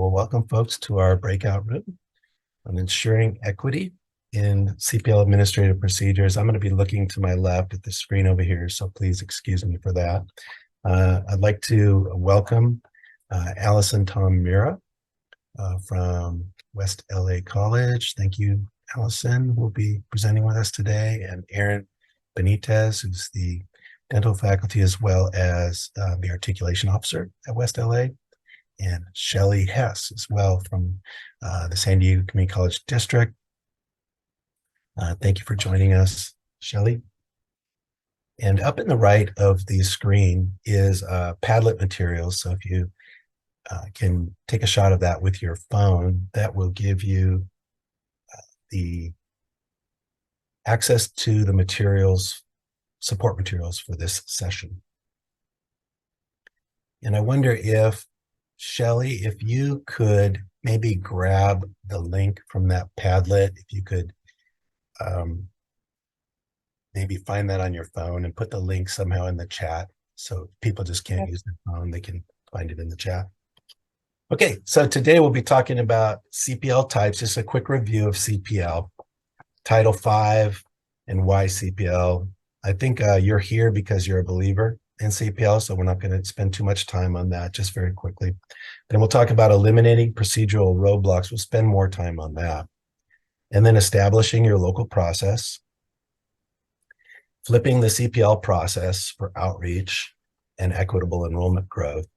Well, welcome folks to our breakout room on ensuring equity in CPL administrative procedures. I'm going to be looking to my left at the screen over here, so please excuse me for that. I'd like to welcome Allison Tom-Miura from West LA College. Thank you, Allison, who will be presenting with us today, and Erin Benitez, who's the dental faculty as well as the articulation officer at West LA. And Shelly Hess as well from the San Diego Community College District. Thank you for joining us, Shelly. And up in the right of the screen is Padlet materials. So if you can take a shot of that with your phone, that will give you the access to the materials, support materials for this session. And I wonder if Shelly, if you could maybe grab the link from that Padlet, if you could maybe find that on your phone and put the link somehow in the chat. So people just can't use their phone, they can find it in the chat. Okay, so today we'll be talking about CPL types, just a quick review of CPL, Title V, and why CPL. I think you're here because you're a believer in CPL, so we're not going to spend too much time on that, just very quickly. Then we'll talk about eliminating procedural roadblocks. We'll spend more time on that. And then establishing your local process, flipping the CPL process for outreach and equitable enrollment growth.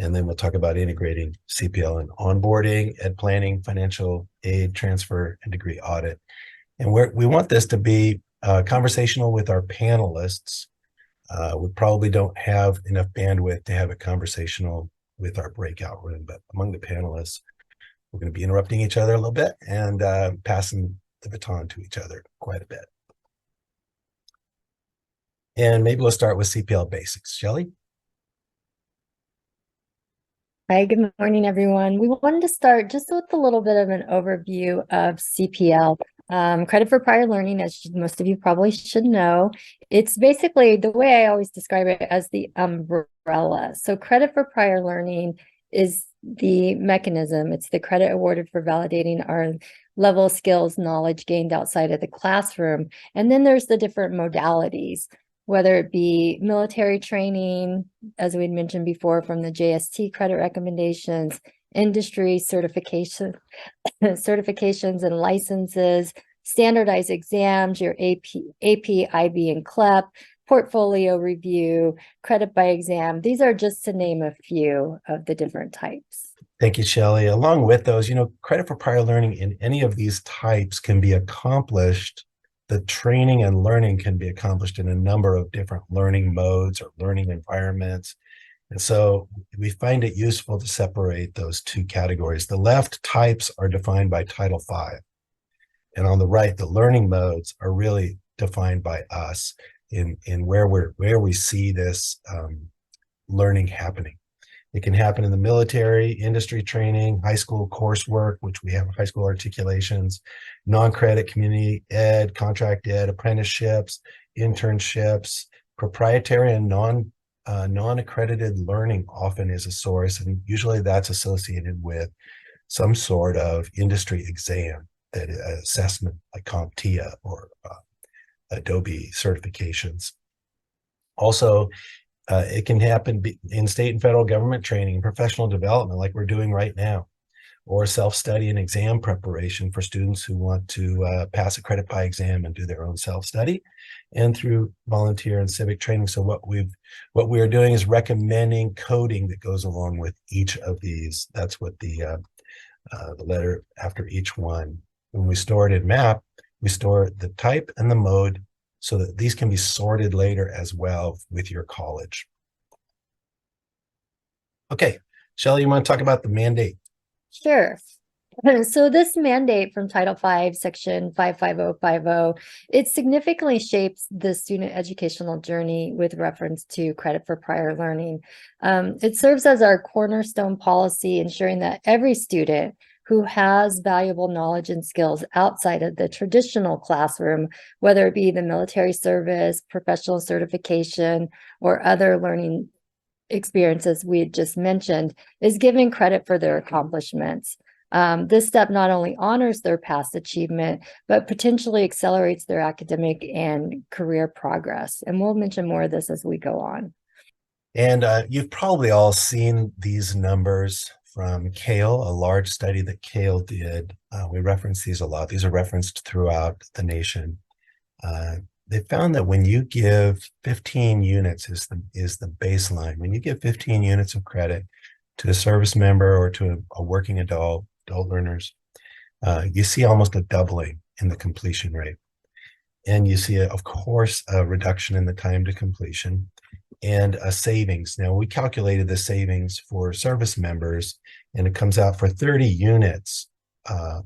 And then we'll talk about integrating CPL and onboarding, ed planning, financial aid, transfer, and degree audit. And we want this to be conversational with our panelists. We probably don't have enough bandwidth to have it conversational with our breakout room, but among the panelists, we're going to be interrupting each other a little bit and passing the baton to each other quite a bit. And maybe we'll start with CPL basics. Shelly? Hi, good morning, everyone. We wanted to start just with a little bit of an overview of CPL. Credit for prior learning, as most of you probably should know. It's basically, the way I always describe it, as the umbrella. So credit for prior learning is the mechanism. It's the credit awarded for validating our level of skills, knowledge gained outside of the classroom. And then there's the different modalities, whether it be military training, as we'd mentioned before, from the JST credit recommendations, industry certification, certifications and licenses, standardized exams, your AP, IB, and CLEP, portfolio review, credit by exam. These are just to name a few of the different types. Thank you, Shelly. Along with those, credit for prior learning in any of these types can be accomplished. The training and learning can be accomplished in a number of different learning modes or learning environments. And so we find it useful to separate those two categories. The left types are defined by Title V. And on the right, the learning modes are really defined by us in where we see this learning happening. It can happen in the military, industry training, high school coursework, which we have high school articulations, non-credit community ed, contract ed, apprenticeships, internships, proprietary and non-accredited learning often is a source, and usually that's associated with some sort of industry exam, that assessment like CompTIA or Adobe certifications. Also, it can happen in state and federal government training and professional development like we're doing right now, or self-study and exam preparation for students who want to pass a credit by exam and do their own self-study, and through volunteer and civic training. So what we are doing is recommending coding that goes along with each of these. That's what the letter after each one. When we store it in MAP, we store the type and the mode so that these can be sorted later as well with your college. Okay, Shelly, you want to talk about the mandate? Sure. So this mandate from Title V, Section 55050, it significantly shapes the student educational journey with reference to credit for prior learning. It serves as our cornerstone policy, ensuring that every student who has valuable knowledge and skills outside of the traditional classroom, whether it be the military service, professional certification, or other learning experiences we had just mentioned, is giving credit for their accomplishments. This step not only honors their past achievement, but potentially accelerates their academic and career progress. And we'll mention more of this as we go on. And you've probably all seen these numbers from Kale, a large study that Kale did. We reference these a lot. These are referenced throughout the nation. They found that when you give 15 units is the baseline. When you give 15 units of credit to a service member or to a working adult learners, you see almost a doubling in the completion rate. And you see, of course, a reduction in the time to completion and a savings. Now, we calculated the savings for service members, and it comes out for 30 units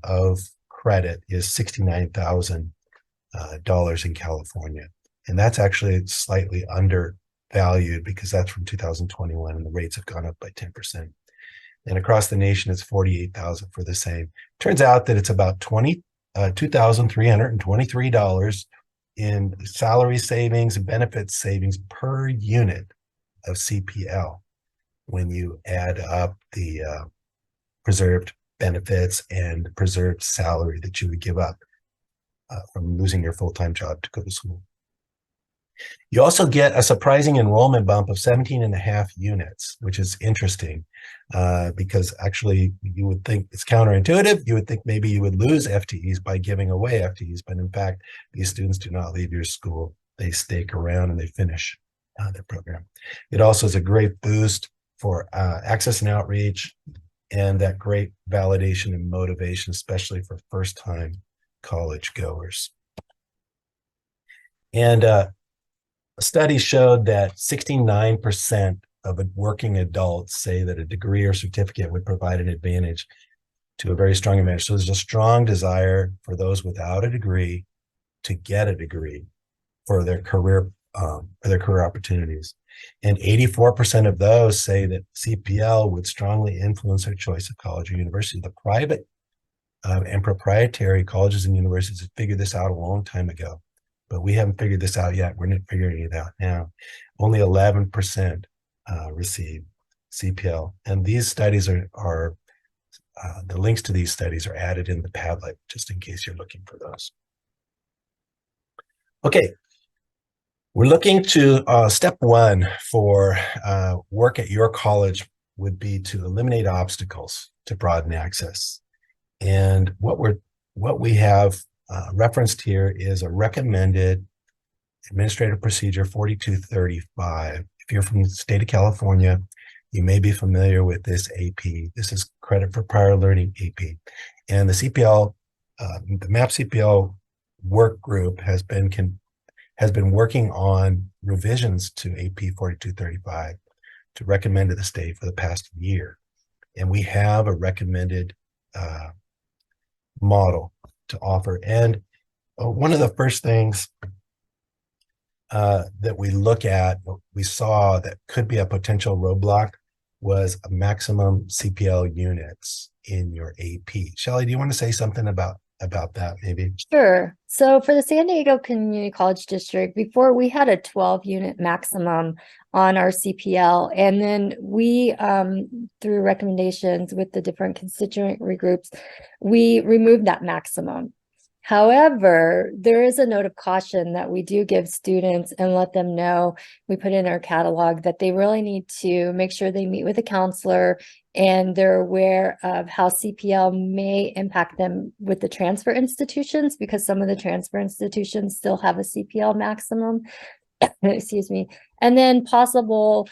of credit is $69,000 in California. And that's actually slightly undervalued because that's from 2021 and the rates have gone up by 10%. And across the nation, it's 48,000 for the same. Turns out that it's about $2,323 in salary savings and benefits savings per unit of CPL when you add up the preserved benefits and preserved salary that you would give up from losing your full-time job to go to school. You also get a surprising enrollment bump of 17 and a half units, which is interesting because actually you would think it's counterintuitive. You would think maybe you would lose FTEs by giving away FTEs, but in fact, these students do not leave your school. They stake around and they finish their program. It also is a great boost for access and outreach and that great validation and motivation, especially for first-time college goers. And studies showed that 69% of working adults say that a degree or certificate would provide an advantage to a very strong advantage. So there's a strong desire for those without a degree to get a degree for their career opportunities. And 84% of those say that CPL would strongly influence their choice of college or university. The private and proprietary colleges and universities have figured this out a long time ago, but we haven't figured this out yet. We're not figuring it out now. Only 11% receive CPL. And these studies are the links to these studies are added in the Padlet, just in case you're looking for those. Okay, we're looking to step one for work at your college would be to eliminate obstacles to broaden access. And what we have referenced here is a recommended Administrative Procedure 4235. If you're from the state of California, you may be familiar with this AP. This is Credit for Prior Learning AP. And the CPL, the MAP CPL work group has been working on revisions to AP 4235 to recommend to the state for the past year. And we have a recommended model to offer. And one of the first things that we look at, we saw that could be a potential roadblock was a maximum CPL units in your AP. Shelly, do you want to say something about that maybe? Sure. So for the San Diego Community College District, before we had a 12-unit maximum on our CPL, and then we, through recommendations with the different constituent groups, we removed that maximum. However, there is a note of caution that we do give students and let them know, we put in our catalog that they really need to make sure they meet with a counselor and they're aware of how CPL may impact them with the transfer institutions, because some of the transfer institutions still have a CPL maximum, excuse me, and then possible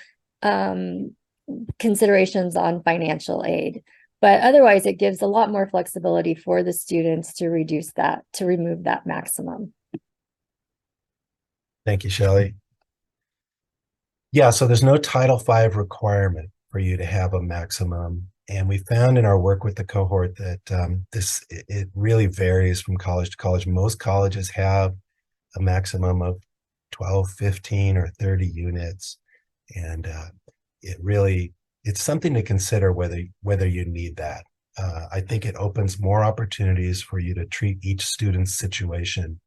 considerations on financial aid. But otherwise, it gives a lot more flexibility for the students to reduce that, to remove that maximum. Thank you, Shelly. Yeah, so there's no Title V requirement for you to have a maximum. And we found in our work with the cohort that it really varies from college to college. Most colleges have a maximum of 12, 15, or 30 units. And it's something to consider whether you need that. I think it opens more opportunities for you to treat each student's situation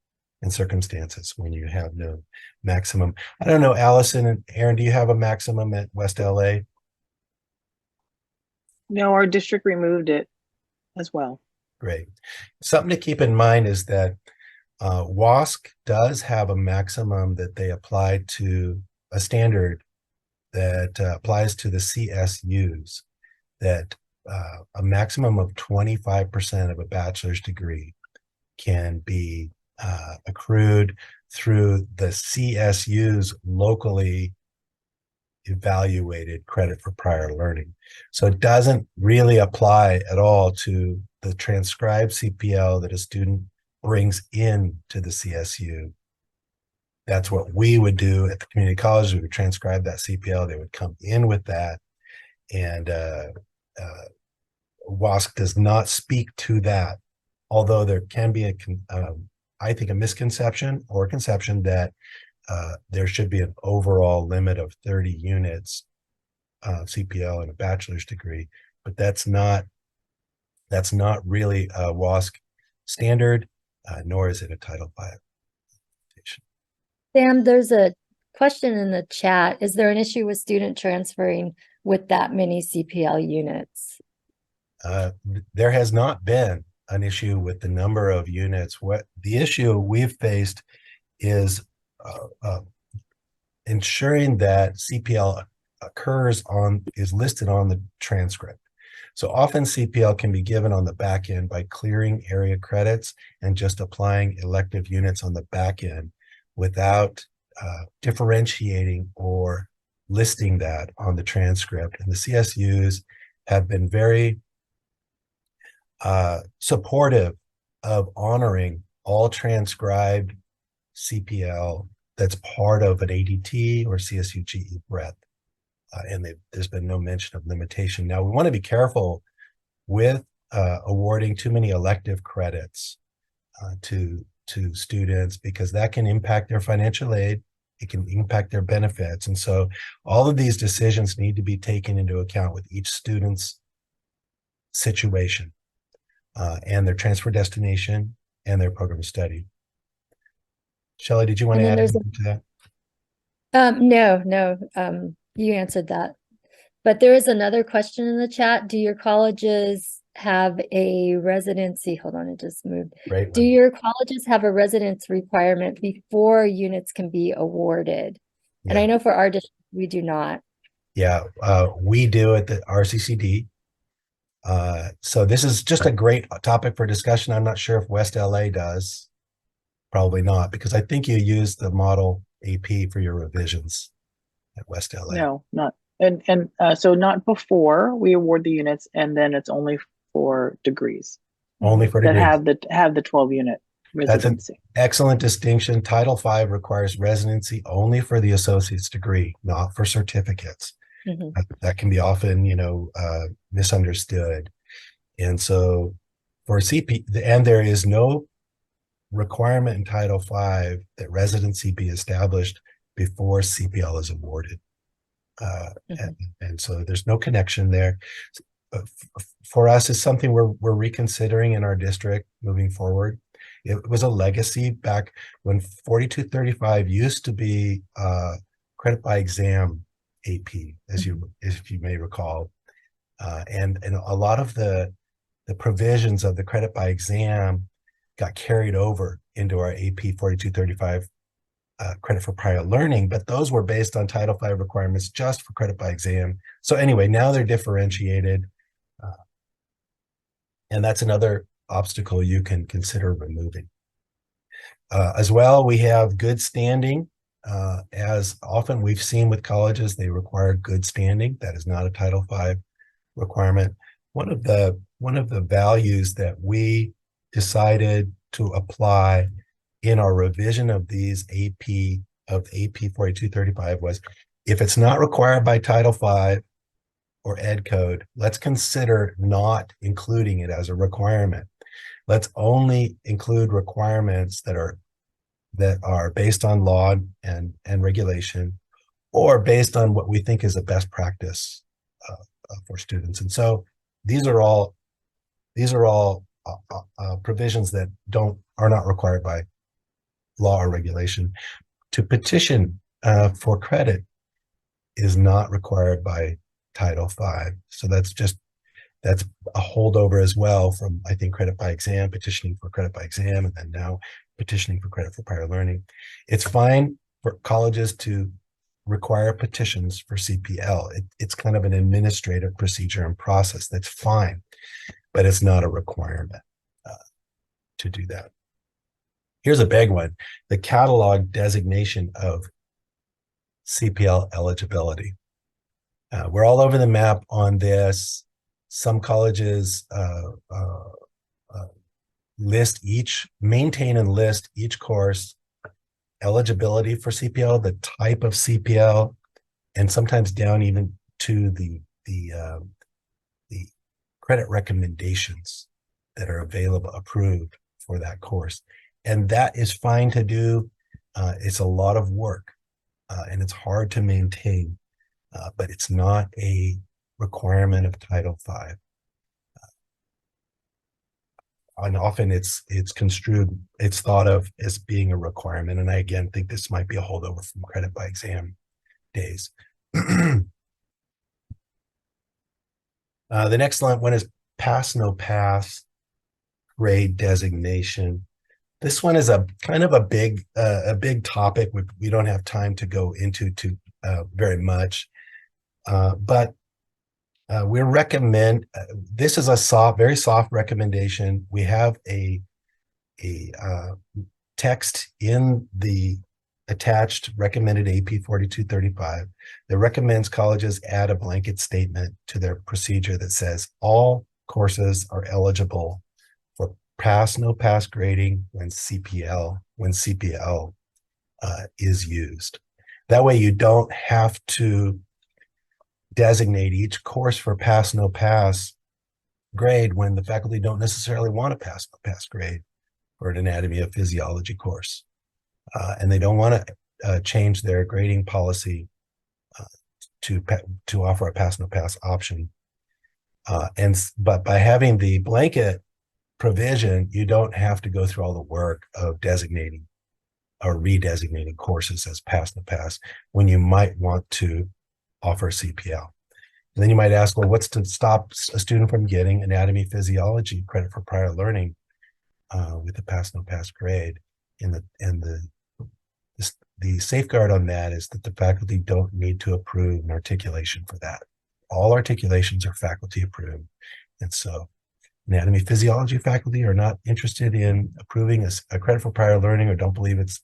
in circumstances when you have no maximum. I don't know, Allison and Erin, do you have a maximum at West LA? No, our district removed it as well. Great. Something to keep in mind is that WASC does have a maximum that they apply to a standard that applies to the CSUs, that a maximum of 25% of a bachelor's degree can be accrued through the CSU's locally evaluated credit for prior learning. So it doesn't really apply at all to the transcribed CPL that a student brings in to the CSU. That's what we would do at the community college. We would transcribe that CPL. They would come in with that. And WASC does not speak to that, although there can be I think, a misconception or conception that there should be an overall limit of 30 units CPL in a bachelor's degree, but that's not really a WASC standard, nor is it a Title V. Sam, there's a question in the chat. Is there an issue with student transferring with that many CPL units? There has not been an issue with the number of units. What the issue we've faced is ensuring that CPL is listed on the transcript. So often CPL can be given on the back end by clearing area credits and just applying elective units on the back end without differentiating or listing that on the transcript. And the CSUs have been very supportive of honoring all transcribed CPL that's part of an ADT or CSU-GE breadth. And there's been no mention of limitation. Now, we want to be careful with awarding too many elective credits to students, because that can impact their financial aid. It can impact their benefits. And so all of these decisions need to be taken into account with each student's situation and their transfer destination and their program of study. Shelly, did you want to add anything to that? No, you answered that. But there is another question in the chat. Do your colleges have a residency? Hold on, it just moved. Great. Do your colleges have a residence requirement before units can be awarded? Yeah. And I know for our district, we do not. Yeah, we do at the RCCD. So this is just a great topic for discussion. I'm not sure if West LA does. Probably not, because I think you use the model AP for your revisions at West LA. No, not. And so not before we award the units, and then it's only for degrees. Only for degrees. That have the 12-unit residency. That's an excellent distinction. Title V requires residency only for the associate's degree, not for certificates. Mm-hmm. That can be often, misunderstood. And so for CP, and there is no requirement in Title V that residency be established before CPL is awarded. And so there's no connection there. For us, it's something we're reconsidering in our district moving forward. It was a legacy back when 4235 used to be credit by exam AP, if you may recall. And a lot of the provisions of the credit by exam got carried over into our AP 4235 credit for prior learning, but those were based on Title V requirements just for credit by exam. So anyway, now they're differentiated. And that's another obstacle you can consider removing. As well, we have good standing. As often we've seen with colleges, they require good standing. That is not a Title V requirement. One of the values that we decided to apply in our revision of these AP 4235 was, if it's not required by Title V or Ed Code, let's consider not including it as a requirement. Let's only include requirements that are based on law and regulation, or based on what we think is a best practice for students. And so these are all provisions that are not required by law or regulation. To petition for credit is not required by Title V. So that's a holdover as well from, I think, credit by exam, petitioning for credit by exam, and then now petitioning for credit for prior learning. It's fine for colleges to require petitions for CPL. It's kind of an administrative procedure and process. That's fine, but it's not a requirement to do that. Here's a big one: the catalog designation of CPL eligibility. We're all over the map on this. Some colleges maintain and list each course eligibility for CPL, the type of CPL, and sometimes down even to the credit recommendations that are available, approved for that course. And that is fine to do. It's a lot of work and it's hard to maintain, but it's not a requirement of Title V. And often it's thought of as being a requirement. And I again think this might be a holdover from credit by exam days. The next one is pass, no pass grade designation. This one is a kind of a big topic we don't have time to go into very much, but we recommend, this is a very soft recommendation. We have a text in the attached recommended AP 4235 that recommends colleges add a blanket statement to their procedure that says all courses are eligible for pass, no pass grading when CPL is used. That way you don't have to designate each course for pass, no pass grade when the faculty don't necessarily want a pass, no pass grade for an anatomy of physiology course. And they don't want to change their grading policy to offer a pass, no pass option. But by having the blanket provision, you don't have to go through all the work of designating or redesignating courses as pass, no pass when you might want to offer CPL. And then you might ask, well, what's to stop a student from getting anatomy physiology credit for prior learning with the pass, no pass grade? And the safeguard on that is that the faculty don't need to approve an articulation for that. All articulations are faculty approved. And so anatomy physiology faculty are not interested in approving a credit for prior learning or don't believe it's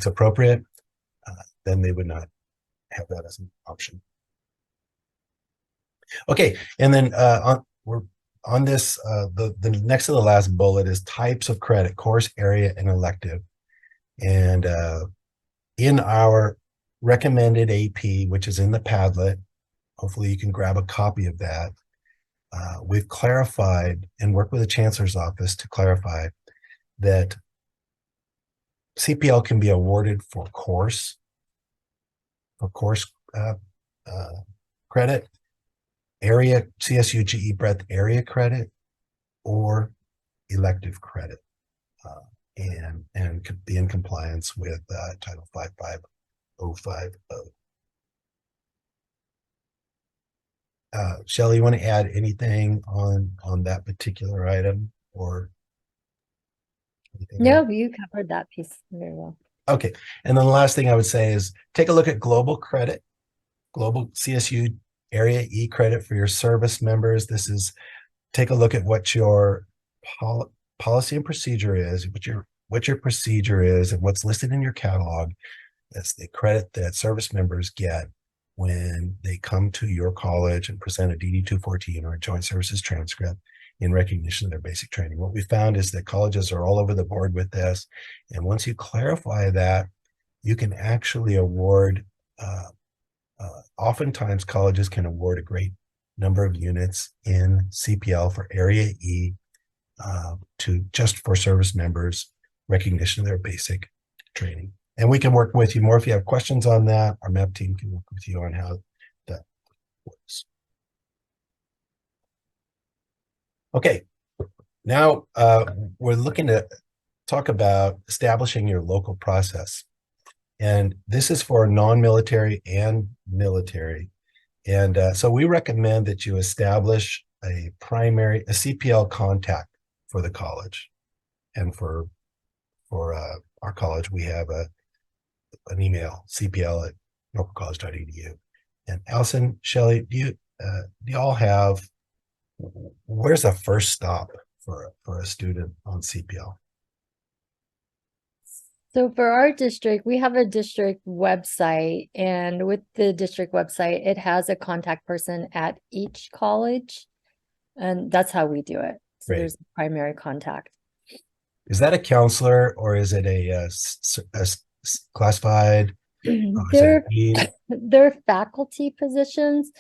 appropriate, then they would not have that as an option. Okay, and then we're on this, the next to the last bullet is types of credit: course, area, and elective. And in our recommended AP, which is in the Padlet, hopefully you can grab a copy of that. We've clarified and worked with the Chancellor's Office to clarify that CPL can be awarded for course credit, area, CSU GE breadth area credit, or elective credit, and could be in compliance with Title 55050. Shelly, you want to add anything on that particular item or anything? No, you covered that piece very well. Okay, and then the last thing I would say is take a look at global credit, global CSU area E credit for your service members. This is, take a look at what your policy and procedure is, what your procedure is, and what's listed in your catalog. That's the credit that service members get when they come to your college and present a DD 214 or a joint services transcript in recognition of their basic training. What we found is that colleges are all over the board with this. And once you clarify that, you can actually award, oftentimes colleges can award a great number of units in CPL for Area E to just for service members, recognition of their basic training. And we can work with you more if you have questions on that. Our MEP team can work with you on how that works. Okay, now we're looking at talk about establishing your local process. And this is for non-military and military. And so we recommend that you establish a CPL contact for the college. And for our college, we have an email, cpl@norfolkcollege.edu. And Allison, Shelly, do you all have, where's the first stop for a student on CPL? So for our district, we have a district website, and with the district website, it has a contact person at each college, and that's how we do it. So Great. there's a primary contact. Is that a counselor or is it a classified? They're faculty positions,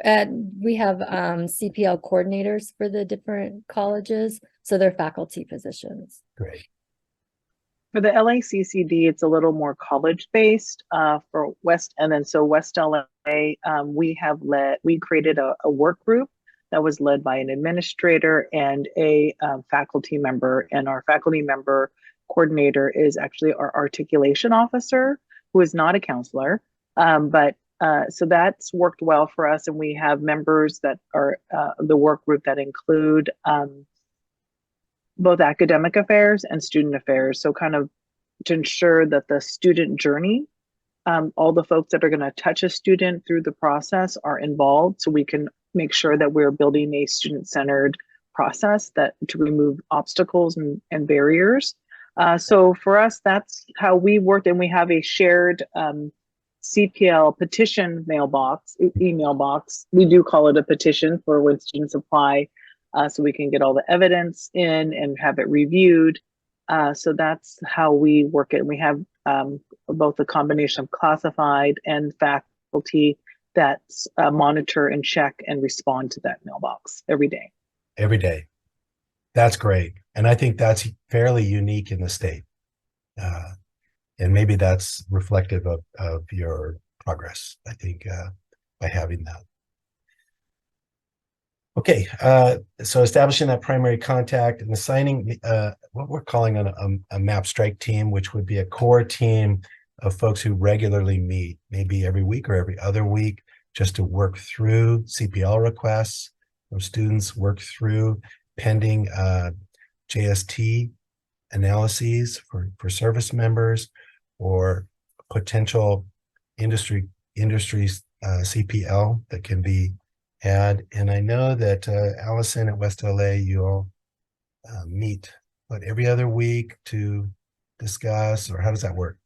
and we have CPL coordinators for the different colleges, so they're faculty positions. Great. For the LACCD, it's a little more college-based for West, and then so West LA, we created a work group that was led by an administrator and a faculty member, and our faculty member coordinator is actually our articulation officer, who is not a counselor, so that's worked well for us, and we have members that are the work group that include both academic affairs and student affairs. So kind of to ensure that the student journey, all the folks that are going to touch a student through the process are involved, so we can make sure that we're building a student-centered process to remove obstacles and barriers. So for us, that's how we worked, and we have a shared CPL petition email box. We do call it a petition for when students apply, so we can get all the evidence in and have it reviewed. So that's how we work it. And we have both a combination of classified and faculty that monitor and check and respond to that mailbox every day. Every day. That's great. And I think that's fairly unique in the state. And maybe that's reflective of your progress, I think, by having that. Okay, so establishing that primary contact and assigning what we're calling a map strike team, which would be a core team of folks who regularly meet, maybe every week or every other week, just to work through CPL requests from students, work through pending JST analyses for service members or potential industry CPL that can be had. And I know that Allison at West LA, you all meet every other week to discuss, or how does that work?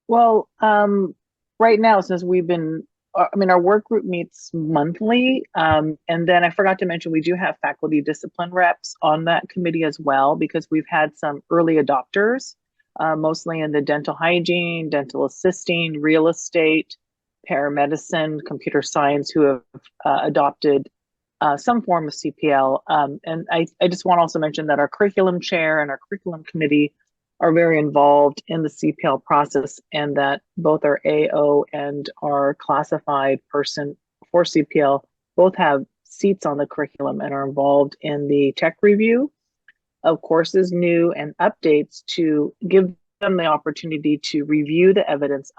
Well, right now, since our work group meets monthly, and then I forgot to mention, we do have faculty discipline reps on that committee as well, because we've had some early adopters, mostly in the dental hygiene, dental assisting, real estate, paramedicine, computer science, who have adopted some form of CPL. And I just want to also mention that our curriculum chair and our curriculum committee are very involved in the CPL process, and that both our AO and our classified person for CPL both have seats on the curriculum and are involved in the tech review of courses new and updates to give them the opportunity to review the evidence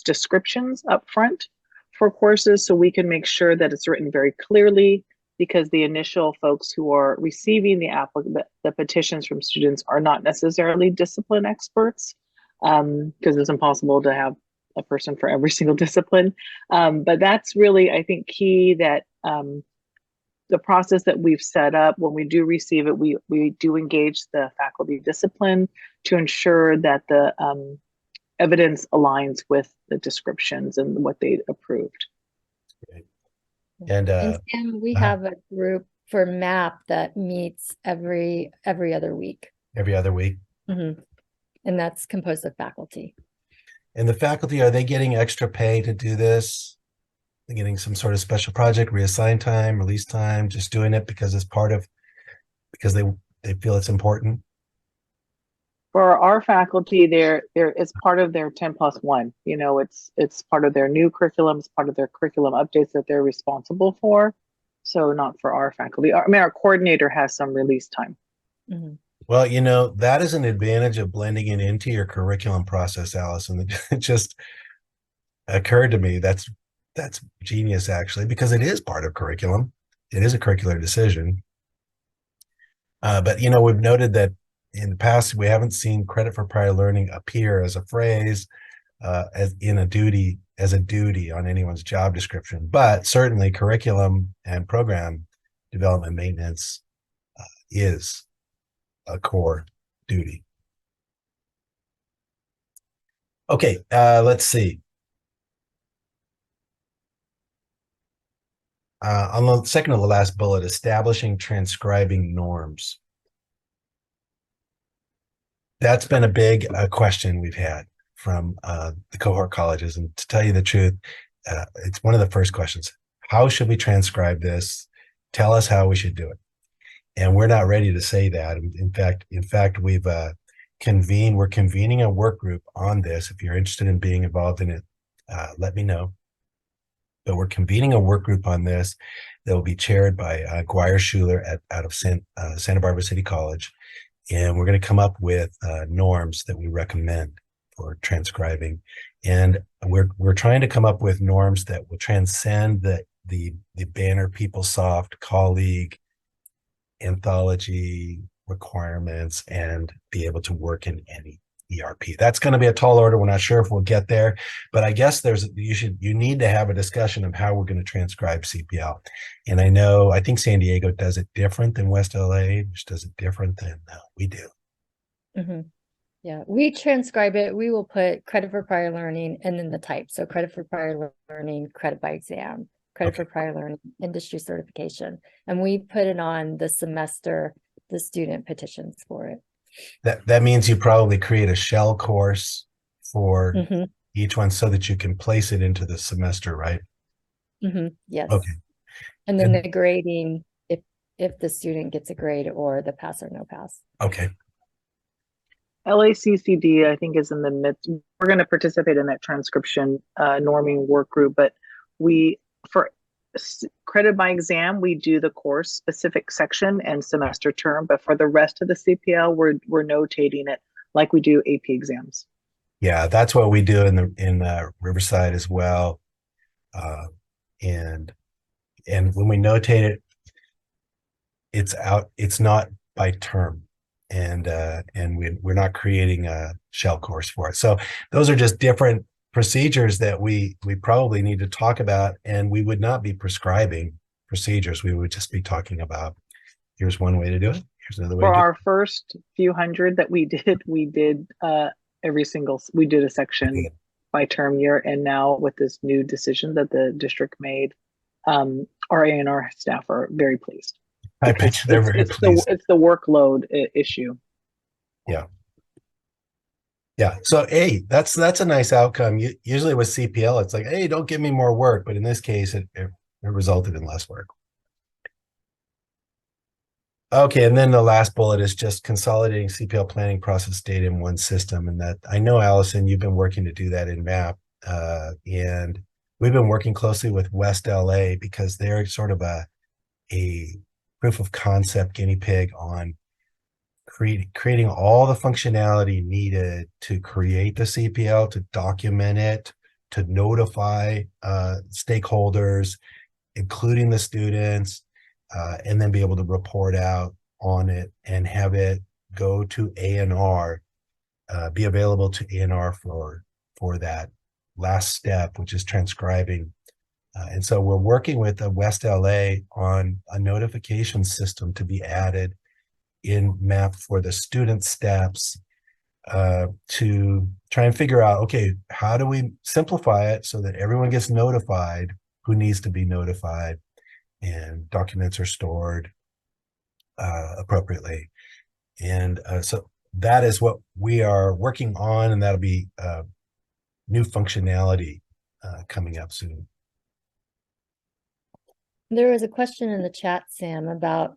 descriptions up front for courses, so we can make sure that it's written very clearly, because the initial folks who are receiving the petitions from students are not necessarily discipline experts, because it's impossible to have a person for every single discipline. But that's really, I think, key, that the process that we've set up, when we do receive it, we do engage the faculty discipline to ensure that the evidence aligns with the descriptions and what they approved. Great. And Sam, we have a group for MAP that meets every other week. Every other week. Mm-hmm. And that's composed of faculty. And the faculty, are they getting extra pay to do this? They're getting some sort of special project, reassign time, release time, just doing it because because they feel it's important? For our faculty, it's part of their 10+1. It's part of their new curriculum, it's part of their curriculum updates that they're responsible for. So not for our faculty. Our coordinator has some release time. Mm-hmm. Well, that is an advantage of blending it into your curriculum process, Allison. It just occurred to me that's genius, actually, because it is part of curriculum. It is a curricular decision. But we've noted that in the past we haven't seen credit for prior learning appear as a phrase, as a duty on anyone's job description. But certainly curriculum and program development maintenance is a core duty. Okay, let's see. On the second to the last bullet, establishing transcribing norms. That's been a big question we've had from the cohort colleges. And to tell you the truth, it's one of the first questions. How should we transcribe this? Tell us how we should do it. And we're not ready to say that. In fact, we're convening a work group on this. If you're interested in being involved in it, let me know. But we're convening a work group on this that will be chaired by Guire Schuler out of Santa Barbara City College. And we're going to come up with norms that we recommend for transcribing. And we're trying to come up with norms that will transcend the banner PeopleSoft colleague anthology requirements and be able to work in any ERP. That's going to be a tall order. We're not sure if we'll get there, but I guess you need to have a discussion of how we're going to transcribe CPL. And I think San Diego does it different than West LA, which does it different than we do. Mm-hmm. Yeah, we transcribe it. We will put credit for prior learning and then the type. So credit for prior learning, credit by exam, credit for prior learning, industry certification. And we put it on the semester, the student petitions for it. That means you probably create a shell course for each one so that you can place it into the semester, right? Yes. Okay. And then the grading, if the student gets a grade or the pass or no pass. Okay. LACCD, I think, is in the midst. We're going to participate in that transcription norming work group, but for credit by exam, we do the course specific section and semester term, but for the rest of the CPL, we're notating it like we do AP exams. Yeah, that's what we do in Riverside as well. And when we notate it, it's not by term. And we're not creating a shell course for it. So those are just different procedures that we probably need to talk about, and we would not be prescribing procedures. We would just be talking about, here's one way to do it. Here's another way For to do it. our first few hundred that we did we did a section by term year. And now with this new decision that the district made, our A&R staff are very pleased. I bet you they're very pleased. It's the workload issue. Yeah. Yeah. So, hey, that's a nice outcome. Usually with CPL, it's like, hey, don't give me more work. But in this case, it resulted in less work. Okay. And then the last bullet is just consolidating CPL planning process data in one system. And that I know, Allison, you've been working to do that in MAP. And we've been working closely with West LA because they're sort of a proof of concept guinea pig on creating all the functionality needed to create the CPL, to document it, to notify stakeholders, including the students, and then be able to report out on it and have it go to A&R, be available to A&R for that last step, which is transcribing. And so we're working with West LA on a notification system to be added in MAP for the student steps, to try and figure out, okay, how do we simplify it so that everyone gets notified who needs to be notified and documents are stored appropriately. And so that is what we are working on, and that'll be new functionality coming up soon. There was a question in the chat, Sam, about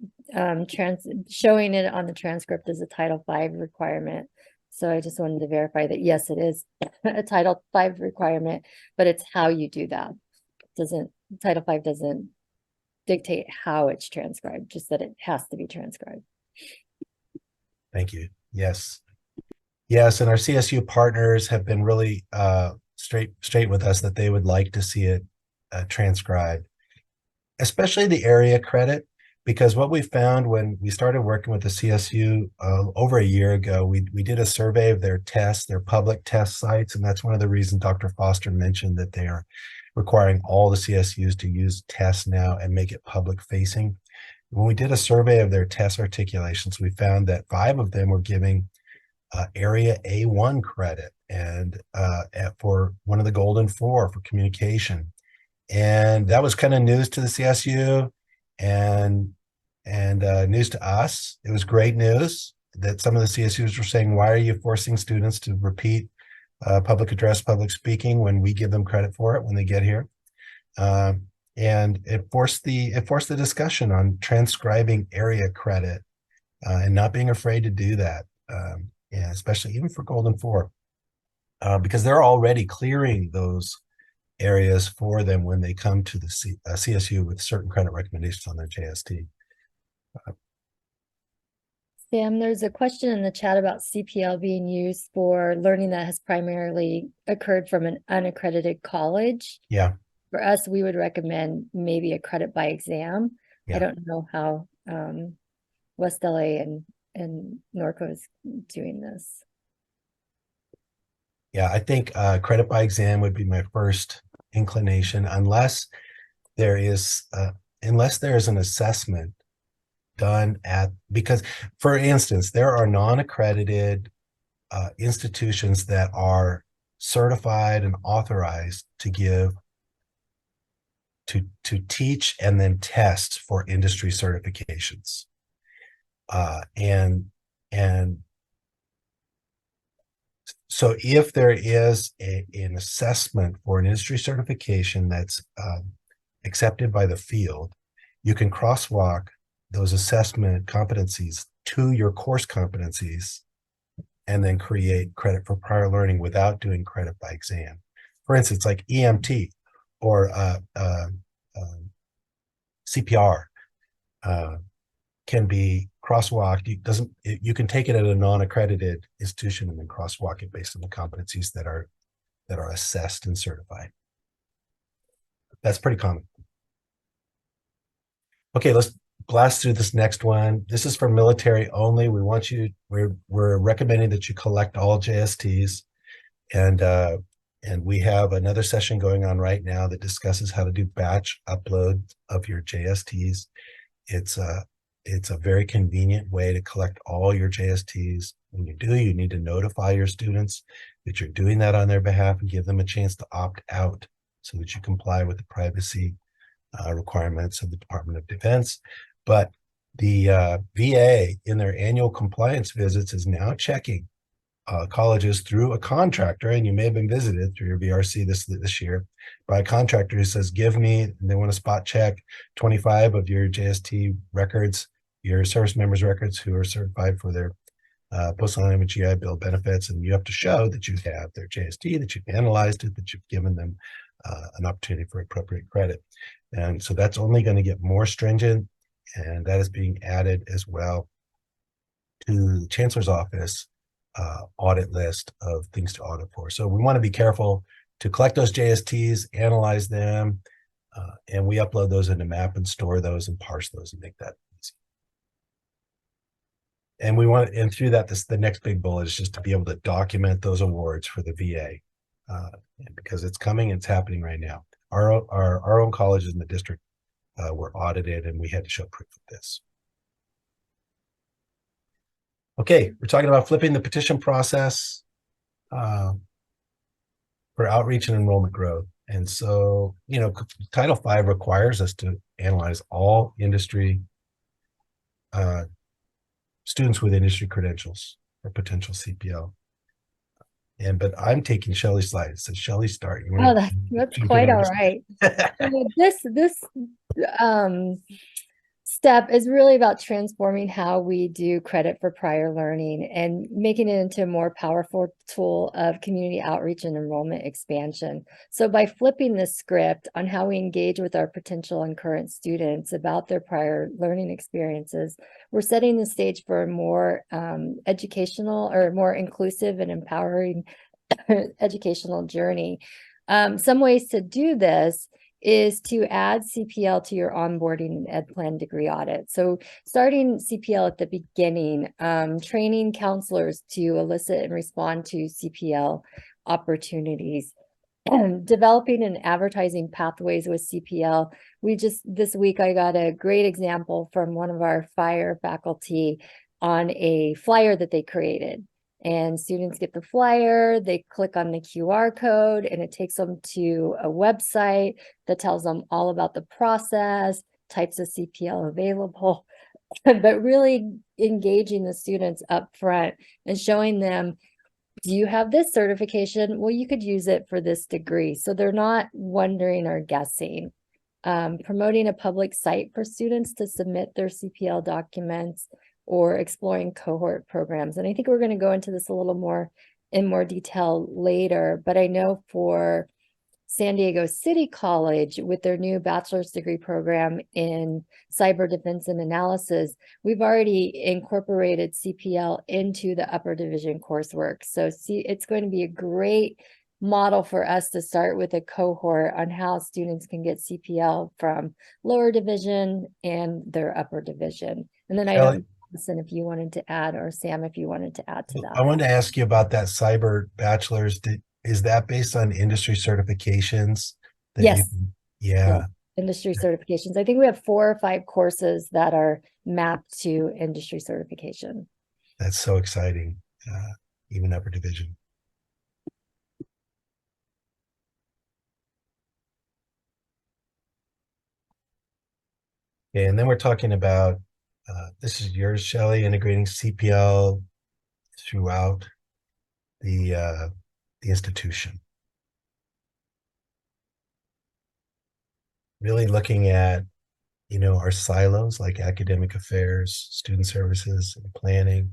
showing it on the transcript as a Title V requirement. So I just wanted to verify that, yes, it is a Title V requirement, but it's how you do that. Title V doesn't dictate how it's transcribed, just that it has to be transcribed. Thank you. Yes. Yes, and our CSU partners have been really straight with us that they would like to see it transcribed, especially the area credit, because what we found when we started working with the CSU over a year ago, we did a survey of their tests, their public test sites, and that's one of the reasons Dr. Foster mentioned that they are requiring all the CSUs to use tests now and make it public facing. When we did a survey of their test articulations, we found that 5 of them were giving area A1 credit and for one of the golden 4 for communication. And that was kind of news to the CSU and news to us. It was great news that some of the CSUs were saying, why are you forcing students to repeat public address, public speaking when we give them credit for it when they get here? And it forced the discussion on transcribing area credit and not being afraid to do that. And especially even for Golden 4, because they're already clearing those areas for them when they come to the CSU with certain credit recommendations on their JST. Sam, there's a question in the chat about CPL being used for learning that has primarily occurred from an unaccredited college. Yeah. For us, we would recommend maybe a credit by exam. Yeah. I don't know how West LA and Norco is doing this. Yeah, I think credit by exam would be my first inclination, unless there is an assessment done because, for instance, there are non-accredited institutions that are certified and authorized to give to teach and then test for industry certifications. And so if there is an assessment for an industry certification that's accepted by the field, you can crosswalk those assessment competencies to your course competencies and then create credit for prior learning without doing credit by exam. For instance, like EMT or CPR can be crosswalked. You can take it at a non-accredited institution and then crosswalk it based on the competencies that are assessed and certified. That's pretty common. Okay, let's blast through this next one. This is for military only. We're recommending that you collect all JSTs, and we have another session going on right now that discusses how to do batch upload of your JSTs. It's a very convenient way to collect all your JSTs. When you do, you need to notify your students that you're doing that on their behalf and give them a chance to opt out so that you comply with the privacy requirements of the Department of Defense. But the VA in their annual compliance visits is now checking colleges through a contractor, and you may have been visited through your VRC this year by a contractor who says, give me, and they want to spot check 25 of your JST records, your service members records who are certified for their post-alignment GI Bill benefits, and you have to show that you have their JST, that you've analyzed it, that you've given them an opportunity for appropriate credit. And so that's only going to get more stringent, and that is being added as well to the Chancellor's Office audit list of things to audit for. So we want to be careful to collect those JSTs, analyze them, and we upload those into MAP and store those and parse those and make that easy. And through that, the next big bullet is just to be able to document those awards for the VA, because it's coming, it's happening right now. Our own colleges in the district were audited, and we had to show proof of this. Okay, we're talking about flipping the petition process for outreach and enrollment growth. And so, Title V requires us to analyze all industry students with industry credentials for potential CPL. But I'm taking Shelly's slide. It says Shelly start. That's quite all right. This step is really about transforming how we do credit for prior learning and making it into a more powerful tool of community outreach and enrollment expansion. So by flipping the script on how we engage with our potential and current students about their prior learning experiences, we're setting the stage for a more educational or more inclusive and empowering educational journey. Some ways to do this is to add CPL to your onboarding and ed plan degree audit. So starting CPL at the beginning, training counselors to elicit and respond to CPL opportunities, developing and advertising pathways with CPL. This week, I got a great example from one of our fire faculty on a flyer that they created. And students get the flyer, they click on the QR code, and it takes them to a website that tells them all about the process, types of CPL available, but really engaging the students up front and showing them, do you have this certification? Well, you could use it for this degree. So they're not wondering or guessing. Promoting a public site for students to submit their CPL documents, or exploring cohort programs. And I think we're going to go into this a little more in more detail later, but I know for San Diego City College, with their new bachelor's degree program in cyber defense and analysis, we've already incorporated CPL into the upper division coursework. So it's going to be a great model for us to start with a cohort on how students can get CPL from lower division and their upper division. And then I don't know, Allison, if you wanted to add, or Sam, if you wanted to add to that. I wanted to ask you about that cyber bachelor's. Is that based on industry certifications? Yes. Yeah. Industry certifications. I think we have 4 or 5 courses that are mapped to industry certification. That's so exciting, even upper division. Okay, and then we're talking about, this is yours, Shelly, integrating CPL throughout the institution. Really looking at, our silos like academic affairs, student services, and planning.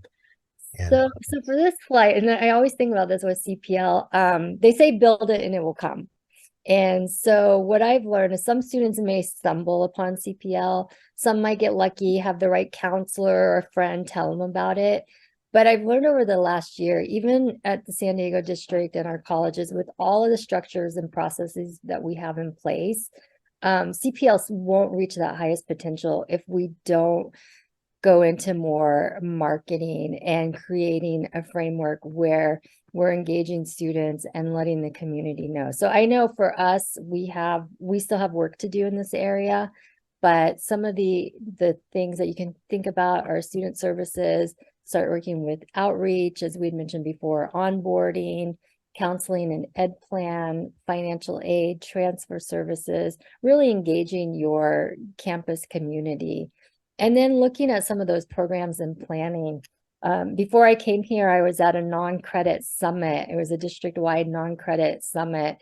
And so for this flight, and I always think about this with CPL, they say build it and it will come. And so what I've learned is some students may stumble upon CPL, some might get lucky, have the right counselor or friend tell them about it. But I've learned over the last year, even at the San Diego district and our colleges, with all of the structures and processes that we have in place, CPL won't reach that highest potential if we don't go into more marketing and creating a framework where we're engaging students and letting the community know. So I know for us, we still have work to do in this area, but some of the things that you can think about are student services, start working with outreach, as we'd mentioned before, onboarding, counseling and ed plan, financial aid, transfer services, really engaging your campus community. And then looking at some of those programs and planning. Before I came here, I was at a non-credit summit. It was a district-wide non-credit summit.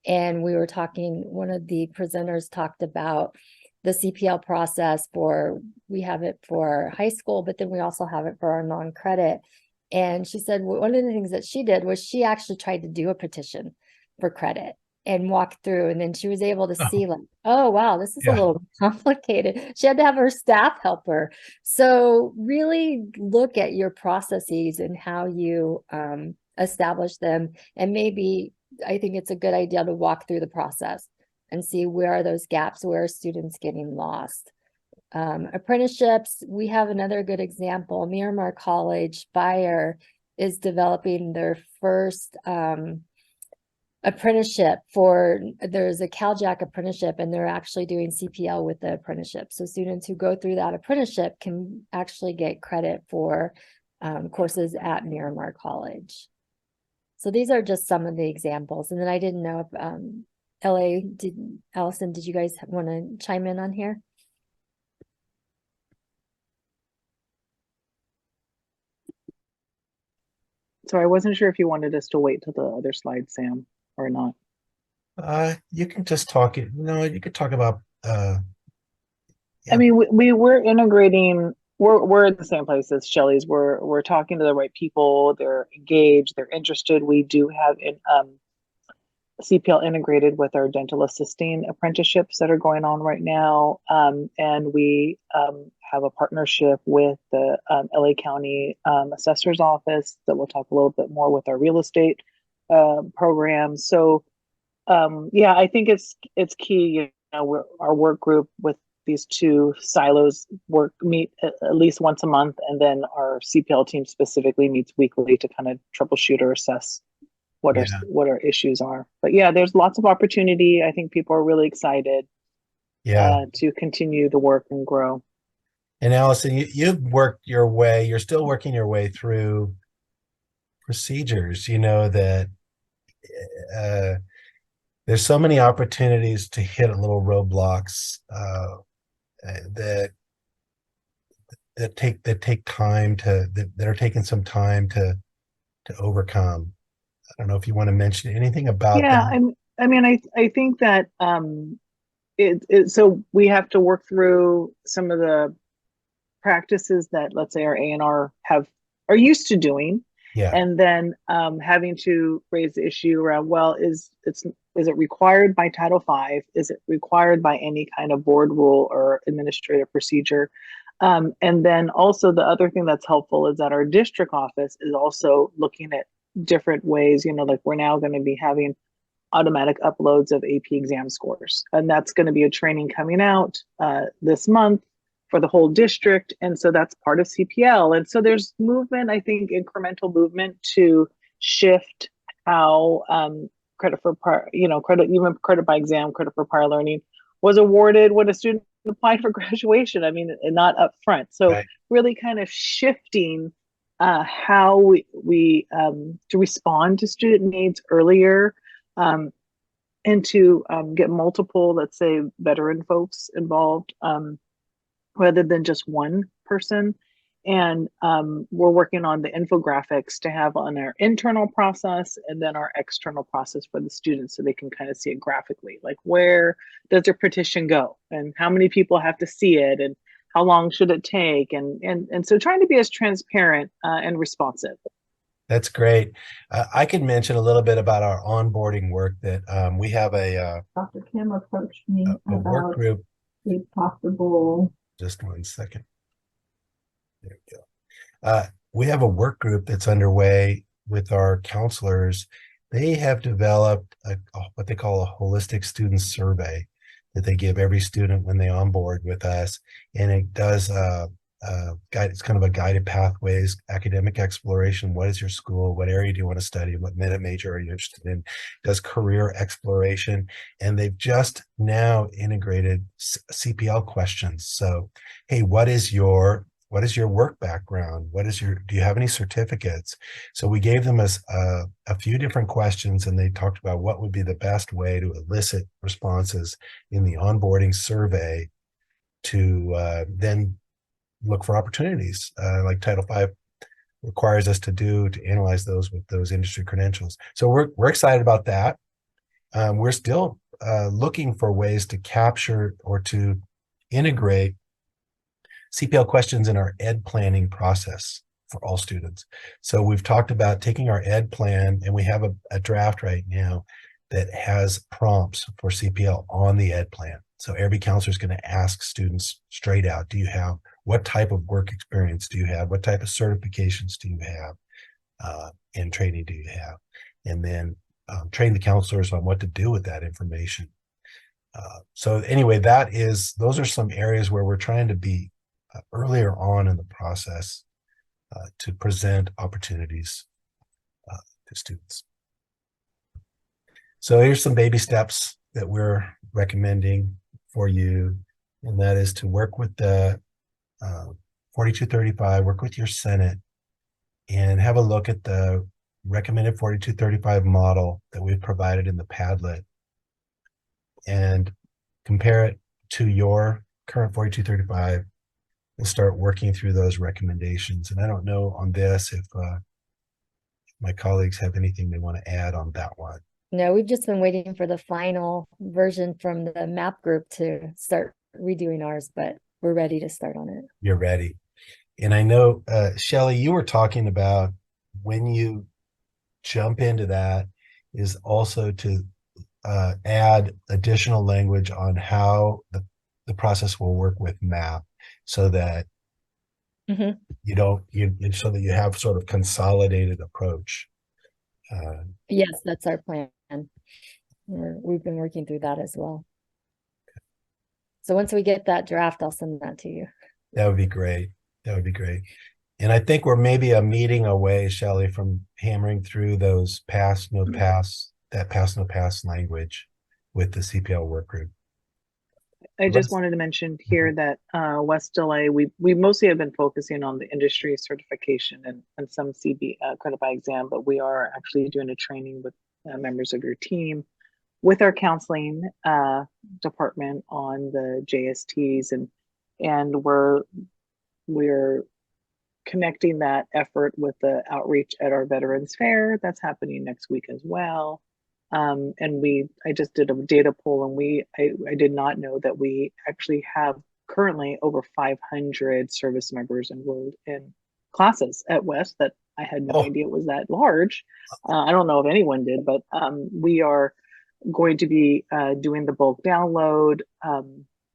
And we were talking, one of the presenters talked about the CPL process we have it for high school, but then we also have it for our non-credit. And she said one of the things that she did was she actually tried to do a petition for credit and walk through, and then she was able to see like, oh wow, this is a little complicated. She had to have her staff help her. So really look at your processes and how you establish them, and maybe I think it's a good idea to walk through the process and see where are those gaps, where are students getting lost. Apprenticeships, we have another good example. Miramar College Fire is developing their first apprenticeship there's a CalJack apprenticeship, and they're actually doing CPL with the apprenticeship. So students who go through that apprenticeship can actually get credit for courses at Miramar College. So these are just some of the examples. And then I didn't know if Allison, did you guys want to chime in on here? So I wasn't sure if you wanted us to wait till the other slide, Sam, or not. You can just talk it. You could talk about I mean, we're integrating. We're in the same place as Shelly's. We're talking to the right people. They're engaged. They're interested. We do have in CPL integrated with our dental assisting apprenticeships that are going on right now, and we have a partnership with the LA County Assessor's Office that we'll talk a little bit more with our real estate program. So yeah, I think it's key. You know, our work group with these two silos meet at least once a month, and then our CPL team specifically meets weekly to kind of troubleshoot or assess what our issues are. But yeah, there's lots of opportunity. I think people are really excited to continue the work and grow. And Allison, you've worked your way, you're still working your way through procedures, you know, that there's so many opportunities to hit a little roadblocks that take time that are taking some time to overcome. I don't know if you want to mention anything about that. I mean, I think that so we have to work through some of the practices that, let's say, our A&R are used to doing. Yeah. And then having to raise the issue around, well, is it required by Title V? Is it required by any kind of board rule or administrative procedure? And then also the other thing that's helpful is that our district office is also looking at different ways, you know, like we're now going to be having automatic uploads of AP exam scores. And that's going to be a training coming out this month for the whole district. And so that's part of CPL. And so there's movement, I think, incremental movement to shift how credit for prior, you know, even credit by exam, credit for prior learning was awarded when a student applied for graduation. I mean, and not up front. So really kind of shifting how we to respond to student needs earlier, and to get multiple, let's say, veteran folks involved, rather than just one person. And we're working on the infographics to have on our internal process and then our external process for the students, so they can kind of see it graphically, like where does their petition go and how many people have to see it and how long should it take, and so trying to be as transparent and responsive. That's great. I can mention a little bit about our onboarding work that we have Dr. Kim approached me a work about group. a possible. Just one second. There we go. We have a work group that's underway with our counselors. They have developed what they call a holistic student survey that they give every student when they onboard with us, and it does it's kind of a guided pathways, academic exploration. What is your school? What area do you want to study? What major are you interested in? Does career exploration, and they've just now integrated CPL questions. So, hey, what is your work background? Do you have any certificates? So we gave them a few different questions, and they talked about what would be the best way to elicit responses in the onboarding survey to then look for opportunities like Title V requires us to analyze those with those industry credentials. So we're excited about that. We're still looking for ways to capture or to integrate CPL questions in our ed planning process for all students. So we've talked about taking our ed plan, and we have a draft right now that has prompts for CPL on the ed plan. So every counselor is going to ask students straight out, what type of work experience do you have? What type of certifications do you have? And training do you have? And then train the counselors on what to do with that information. So anyway, those are some areas where we're trying to be earlier on in the process to present opportunities to students. So here's some baby steps that we're recommending for you, and that is to work with the 4235, work with your Senate, and have a look at the recommended 4235 model that we've provided in the Padlet and compare it to your current 4235 and start working through those recommendations. And I don't know on this if my colleagues have anything they want to add on that one. No, we've just been waiting for the final version from the MAP group to start redoing ours, but we're ready to start on it. You're ready. And I know, Shelly, you were talking about when you jump into that is also to add additional language on how the process will work with MAP so that Mhm. you don't, so that you have sort of consolidated approach. Yes, that's our plan. We've been working through that as well. So once we get that draft, I'll send that to you. That would be great. That would be great. And I think we're maybe a meeting away, Shelly, from hammering through those pass, no pass, that pass, no pass language with the CPL work group. I just wanted to mention here that West LA, we mostly have been focusing on the industry certification and some CB credit by exam, but we are actually doing a training with members of your team with our counseling department on the JSTs, and we're connecting that effort with the outreach at our Veterans Fair that's happening next week as well. And I just did a data poll, and I did not know that we actually have currently over 500 service members enrolled in classes at West. That I had no idea was that large. I don't know if anyone did, but we are going to be doing the bulk download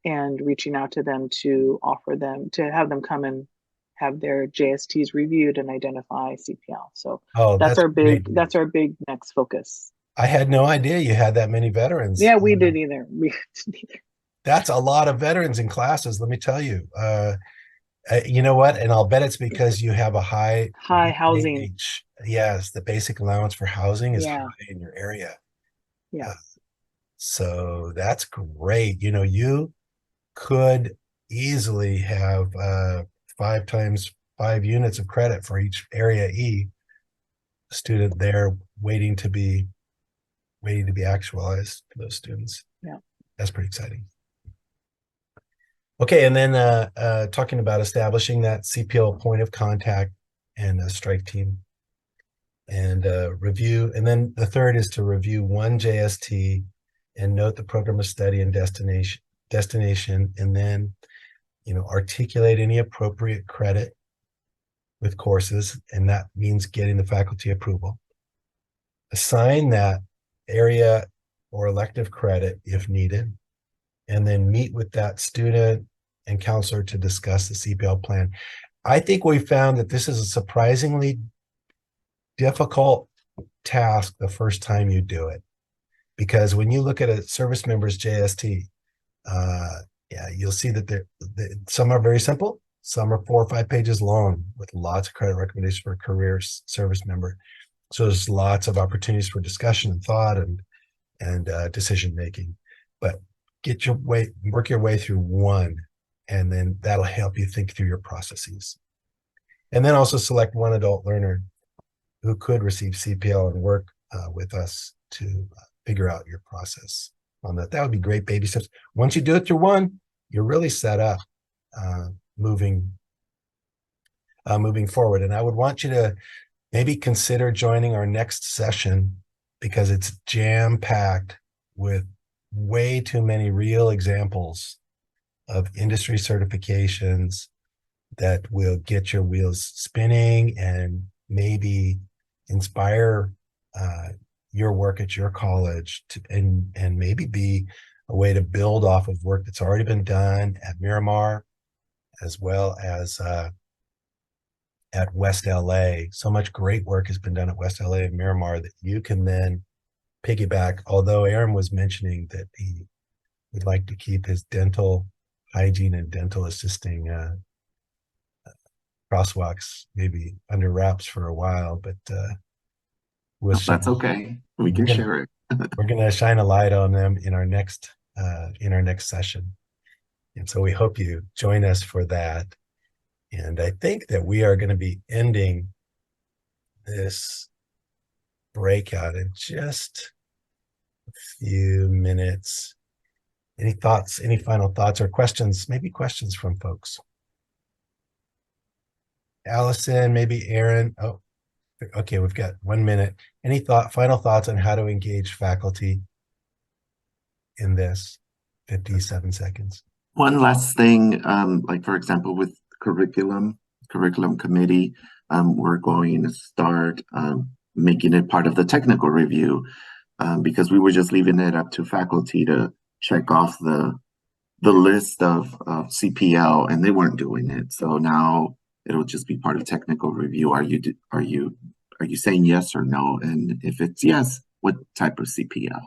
and reaching out to them to offer them, to have them come and have their JSTs reviewed and identify CPL. So that's our big next focus. I had no idea you had that many veterans. Yeah, we didn't either. We didn't either. That's a lot of veterans in classes, let me tell you. You know what? And I'll bet it's because you have a high housing. Yes, the basic allowance for housing is Yeah. high in your area. Yeah. So that's great. You know, you could easily have 5 times 5 units of credit for each area E student there waiting to be actualized for those students. Yeah. That's pretty exciting. Okay, and then talking about establishing that CPL point of contact and a strike team and review. And then the third is to review one JST and note the program of study and destination, and then, you know, articulate any appropriate credit with courses, and that means getting the faculty approval. Assign that area or elective credit if needed, and then meet with that student and counselor to discuss the CPL plan. I think we found that this is a surprisingly difficult task the first time you do it, because when you look at a service member's JST, yeah, you'll see that some are very simple, some are 4 or 5 pages long with lots of credit recommendations for a career service member. So there's lots of opportunities for discussion and thought and decision making. But work your way through one, and then that'll help you think through your processes. And then also select one adult learner who could receive CPL and work with us to figure out your process on that. That would be great baby steps. Once you do it through one, you're really set up moving forward. And I would want you to maybe consider joining our next session, because it's jam-packed with way too many real examples of industry certifications that will get your wheels spinning and maybe inspire your work at your college and maybe be a way to build off of work that's already been done at Miramar, as well as at West LA. So much great work has been done at West LA and Miramar that you can then piggyback. Although Erin was mentioning that he would like to keep his dental hygiene and dental assisting crosswalks maybe under wraps for a while, but that's okay. We can share it. We're going to shine a light on them in our next session. And so we hope you join us for that. And I think that we are going to be ending this breakout in just a few minutes. Any thoughts, any final thoughts or questions? Maybe questions from folks. Allison, maybe Erin. Oh, okay, we've got 1 minute. Any final thoughts on how to engage faculty in this? 57 seconds. One last thing, like for example, with curriculum committee, we're going to start making it part of the technical review, because we were just leaving it up to faculty to check off the list of CPL, and they weren't doing it. So now it'll just be part of technical review. Are you saying yes or no? And if it's yes, what type of CPL?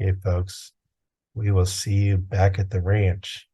Okay, folks, we will see you back at the ranch.